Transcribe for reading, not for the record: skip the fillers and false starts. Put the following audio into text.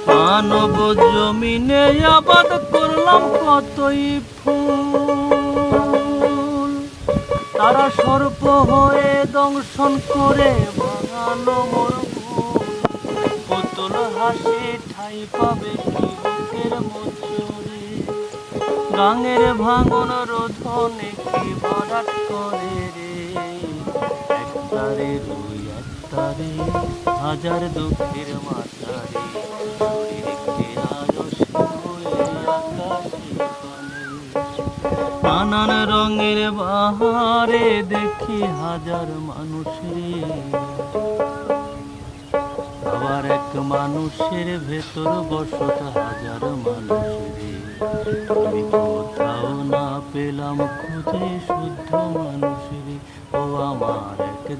মানব জমিনে আবাদ করলাম কতই ফুল, তারা সর্প হয়ে দংশন করে ভাঙালো মোর মন। পুতুল হাসি ঠাই পাবে কি বুকের মজুরে, গাঙের ভাঙন রোধনে কি ভরাট করে রে। একতারে দুই একতারে হাজার দুঃখের মাথারে, শরীরকে আরশ হয়ে আকাশে পানে। নানান রঙের বাহারে দেখি হাজার মানুষের, আবার এক মানুষের ভেতর বসত হাজার মানুষের। আমি কোথাও না পেলাম খুঁজে শুদ্ধ মানুষের, ও আমার